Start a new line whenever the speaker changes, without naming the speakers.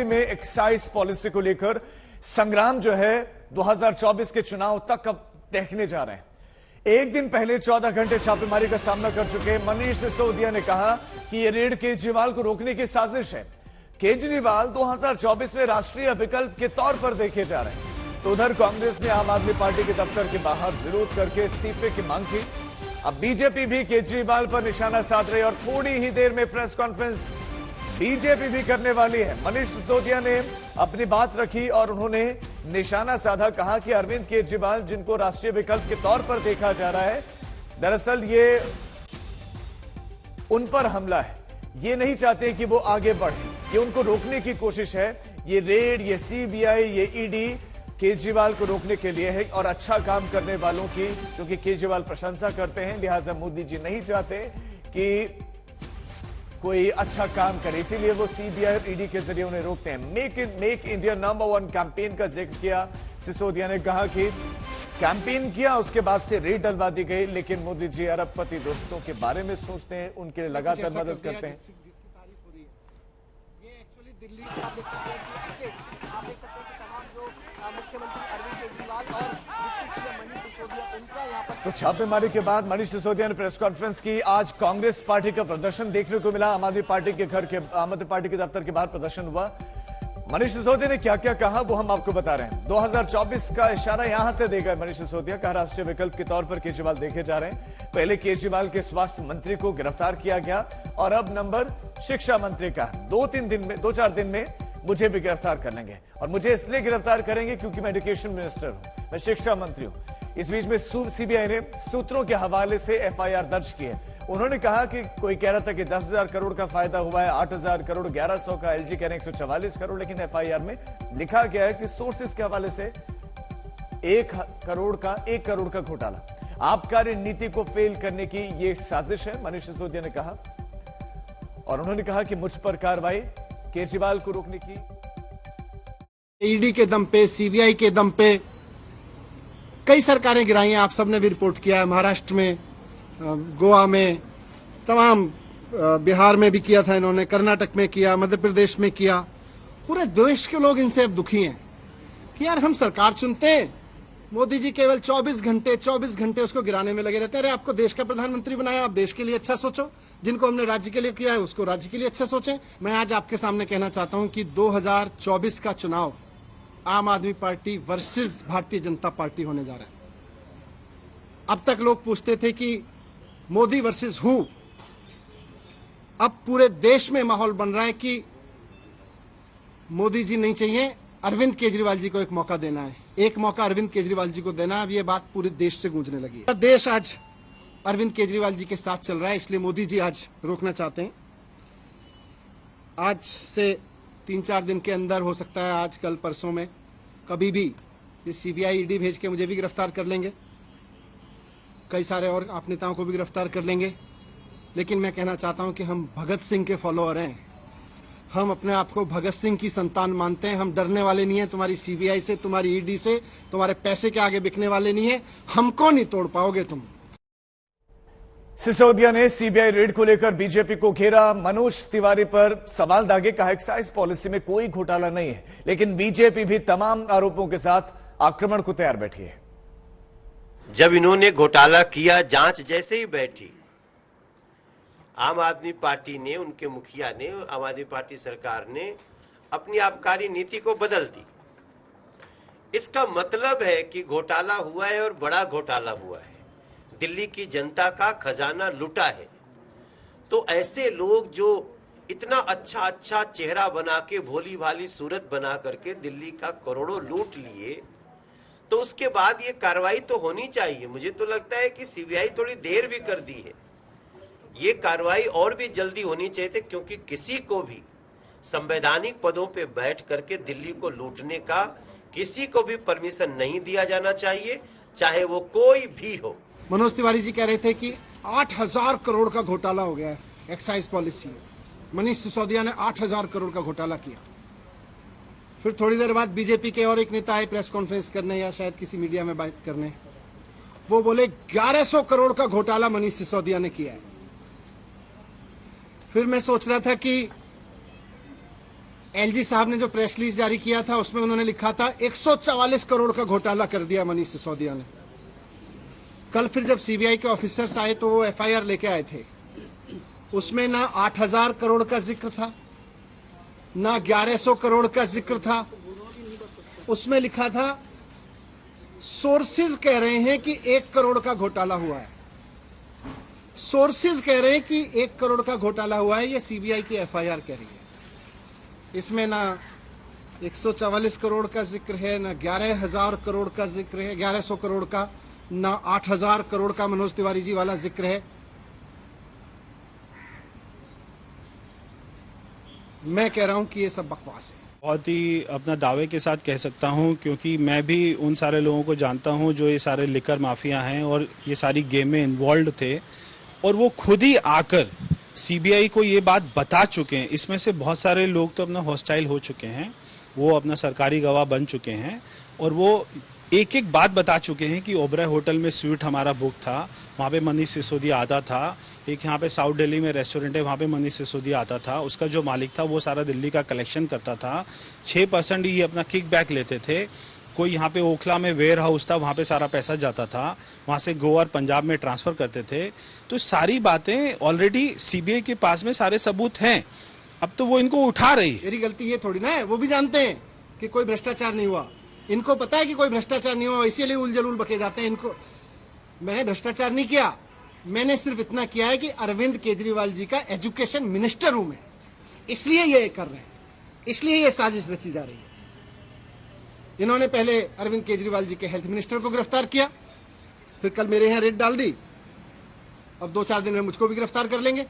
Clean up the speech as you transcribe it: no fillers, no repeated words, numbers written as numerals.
दिल्ली में excise policy को लेकर संग्राम जो है 2024 के चुनाव तक अब देखने जा रहे हैं। एक दिन पहले 14 घंटे छापेमारी का सामना कर चुके मनीष सिसोदिया ने कहा कि यह रेड केजरीवाल को रोकने की साजिश है। केजरीवाल 2024 में राष्ट्रीय विकल्प के तौर पर देखे जा रहे हैं। तो उधर कांग्रेस ने आम आदमी पार्टी के दफ्तर के बाहर विरोध करके इस्तीफे की मांग की। अब बीजेपी भी केजरीवाल पर निशाना साध रही है और थोड़ी ही देर में प्रेस कॉन्फ्रेंस बीजेपी भी करने वाली है। मनीष सिसोदिया ने अपनी बात रखी और उन्होंने निशाना साधा, कहा कि अरविंद केजरीवाल जिनको राष्ट्रीय विकल्प के तौर पर देखा जा रहा है, दरअसल ये उन पर हमला है। ये नहीं चाहते कि वो आगे बढ़े, ये उनको रोकने की कोशिश है। ये रेड, ये सीबीआई, ये ईडी केजरीवाल को रोकने के लिए है और अच्छा काम करने वालों की, क्योंकि केजरीवाल प्रशंसा करते हैं, लिहाजा मोदी जी नहीं चाहते कि कोई अच्छा काम करे, इसीलिए वो सीबीआई और ईडी के जरिए उन्हें रोकते हैं। मेक इंडिया नंबर 1 कैंपेन का जिक्र किया सिसोदिया ने, कहा कि कैंपेन किया उसके बाद से रेड डलवा दी गई, लेकिन मोदी जी अरबपति दोस्तों के बारे में सोचते हैं, उनके लिए लगातार मदद करते हैं।
दिल्ली आप देख सकते हैं कि आप देख सकते हैं कि तमाम जो मुख्यमंत्री अरविंद केजरीवाल और डिप्टी सीएम मनीष सिसोदिया उनका यहाँ पर।
तो छापेमारी के बाद मनीष सिसोदिया ने प्रेस कॉन्फ्रेंस की। आज कांग्रेस पार्टी का प्रदर्शन देखने को मिला। आम आदमी पार्टी के दफ्तर के बाहर प्रदर्शन हुआ। मनीष सिसोदिया ने क्या क्या कहा वो हम आपको बता रहे हैं। 2024 का इशारा यहां से देगा मनीष सिसोदिया, कहा राष्ट्रीय विकल्प के तौर पर केजरीवाल देखे जा रहे हैं। पहले केजरीवाल के स्वास्थ्य मंत्री को गिरफ्तार किया गया और अब नंबर शिक्षा मंत्री का। 2-4 दिन में मुझे भी गिरफ्तार कर लेंगे और मुझे इसलिए गिरफ्तार करेंगे क्योंकि मैं एजुकेशन मिनिस्टर हूं, मैं शिक्षा मंत्री हूं। इस बीच में सीबीआई ने सूत्रों के हवाले से एफआईआर दर्ज की है। उन्होंने कहा कि कोई कह रहा था कि 10,000 करोड़ का फायदा हुआ है, 8,000 करोड़, 1,100 का, एलजी कह रहे हैं 144 करोड़, लेकिन एफआईआर में लिखा गया है कि सोर्सेस के हवाले से 1 करोड़ का घोटाला। आबकारी नीति को फेल करने की यह साजिश है, मनीष सिसोदिया ने कहा। और उन्होंने कहा कि मुझ पर कार्रवाई केजरीवाल को रोकने की।
ईडी के दम पे, सीबीआई के दम पे कई सरकारें गिराई हैं, आप सबने भी रिपोर्ट किया है। महाराष्ट्र में, गोवा में, तमाम बिहार में भी किया था इन्होंने, कर्नाटक में किया, मध्य प्रदेश में किया। पूरे देश के लोग इनसे अब दुखी हैं कि यार हम सरकार चुनते हैं, मोदी जी केवल 24 घंटे उसको गिराने में लगे रहते हैं। अरे आपको देश का प्रधानमंत्री बनाया, आप देश के लिए अच्छा सोचो। जिनको हमने राज्य के लिए किया है उसको राज्य के लिए अच्छा सोचें। मैं आज आपके सामने कहना चाहता हूं कि 2024 का चुनाव आम आदमी party versus Bharatiya Janata party होने जा रहा है। अब तक लोग पूछते थे कि मोदी वर्सेस हु, अब पूरे देश में माहौल बन रहा है कि मोदी जी नहीं चाहिए, अरविंद केजरीवाल जी को एक मौका देना है, एक मौका अरविंद केजरीवाल जी को देना है। अब ये बात पूरे देश से गूंजने लगी है। देश आज अरविंद केजरीवाल जी के साथ चल रहा है, इसलिए मोदी जी आज रोकना चाहते हैं। आज से 3-4 दिन के अंदर, हो सकता है आज, कल, परसों में, कभी भी सीबीआई ईडी भेज के मुझे भी गिरफ्तार कर लेंगे, कई सारे और आप नेताओं को भी गिरफ्तार कर लेंगे। लेकिन मैं कहना चाहता हूं कि हम भगत सिंह के फॉलोअर हैं, हम अपने आप को भगत सिंह की संतान मानते हैं। हम डरने वाले नहीं है तुम्हारी सीबीआई से, तुम्हारी ईडी से, तुम्हारे पैसे के आगे बिकने वाले नहीं है। हमको नहीं तोड़ पाओगे तुम।
सिसोदिया ने सीबीआई रेड को लेकर बीजेपी को घेरा। मनोज तिवारी पर सवाल दागे, कहा एक्साइज पॉलिसी में कोई घोटाला नहीं है, लेकिन बीजेपी भी तमाम आरोपों के साथ आक्रमण को तैयार बैठी है।
जब इन्होंने घोटाला किया, जांच जैसे ही बैठी, आम आदमी पार्टी ने, उनके मुखिया ने, आम आदमी पार्टी सरकार ने अपनी आबकारी नीति को बदल दी। इसका मतलब है कि घोटाला हुआ है और बड़ा घोटाला हुआ है, दिल्ली की जनता का खजाना लूटा है। तो ऐसे लोग जो इतना अच्छा चेहरा बना के, भोली भाली सूरत बना करके दिल्ली का करोड़ों लूट लिए, तो उसके बाद ये कार्रवाई तो होनी चाहिए। मुझे तो लगता है कि सीबीआई थोड़ी देर भी कर दी है, ये कार्रवाई और भी जल्दी होनी चाहिए थी, क्योंकि किसी को भी संवैधानिक पदों पे बैठ करके दिल्ली को लूटने का किसी को भी परमिशन नहीं दिया जाना चाहिए, चाहे वो कोई भी हो।
मनोज तिवारी जी कह रहे थे कि 8,000 करोड़ का घोटाला हो गया है एक्साइज पॉलिसी में। मनीष सिसोदिया ने 8,000 करोड़ का घोटाला किया। फिर थोड़ी देर बाद बीजेपी के और एक नेता आए प्रेस कॉन्फ्रेंस करने या शायद किसी मीडिया में बात करने, वो बोले 1,100 करोड़ का घोटाला मनीष सिसोदिया ने किया है। फिर मैं सोच रहा था कि एलजी साहब ने जो प्रेस रिलीज जारी किया था उसमें उन्होंने लिखा था 144 करोड़ का घोटाला कर दिया मनीष सिसोदिया ने। कल फिर जब सीबीआई के ऑफिसर्स आए तो वो एफआईआर लेके आए थे, उसमें ना 8000 करोड़ का जिक्र था, ना 1100 करोड़ का जिक्र था। उसमें लिखा था सोर्सेज कह रहे हैं कि 1 करोड़ का घोटाला हुआ है। सोर्सेज कह रहे हैं कि 1 करोड़ का घोटाला हुआ है, ये सीबीआई की एफआईआर कह रही है। इसमें ना 144 करोड़ का जिक्र है, ना 11,000 करोड़ का जिक्र है, 1100 करोड़ का, ना 8,000 करोड़ का मनोज तिवारी जी वाला जिक्र है। मैं कह रहा हूं कि ये सब बकवास है।
बहुत ही अपना दावे के साथ कह सकता हूं, क्योंकि मैं भी उन सारे लोगों को जानता हूं जो ये सारे लिकर माफिया हैं और ये सारी गेम में इन्वॉल्व थे, और वो खुद ही आकर सीबीआई को ये बात बता चुके हैं। इसमें से बहुत सारे लोग तो अपना हॉस्टाइल हो चुके हैं, वो अपना सरकारी गवाह बन चुके हैं, और वो एक एक बात बता चुके हैं कि ओबराय होटल में स्वीट हमारा बुक था, वहाँ पे मनीष सिसोदिया आता था। एक यहाँ पे साउथ दिल्ली में रेस्टोरेंट है, वहाँ पे मनीष सिसोदिया आता था, उसका जो मालिक था वो सारा दिल्ली का कलेक्शन करता था। 6% ये अपना किकबैक लेते थे। कोई यहाँ पे ओखला में वेयर हाउस था, वहाँ पे सारा पैसा जाता था, वहाँ से गोवा और पंजाब में ट्रांसफर करते थे। तो सारी बातें ऑलरेडी सीबीआई के पास में सारे सबूत हैं, अब तो वो इनको उठा रही है।
मेरी गलती ये थोड़ी ना है, वो भी जानते हैं कि कोई भ्रष्टाचार नहीं हुआ। इनको पता है कि कोई भ्रष्टाचार नहीं हुआ, इसीलिए उलझुल बके जाते हैं। इनको मैंने भ्रष्टाचार नहीं किया, मैंने सिर्फ इतना किया है कि अरविंद केजरीवाल जी का एजुकेशन मिनिस्टर हूं मैं, इसलिए ये कर रहे हैं, इसलिए ये साजिश रची जा रही है। इन्होंने पहले अरविंद केजरीवाल जी के हेल्थ मिनिस्टर को गिरफ्तार किया, फिर कल मेरे यहां रेड डाल दी, अब 2-4 दिन में मुझको भी गिरफ्तार कर लेंगे।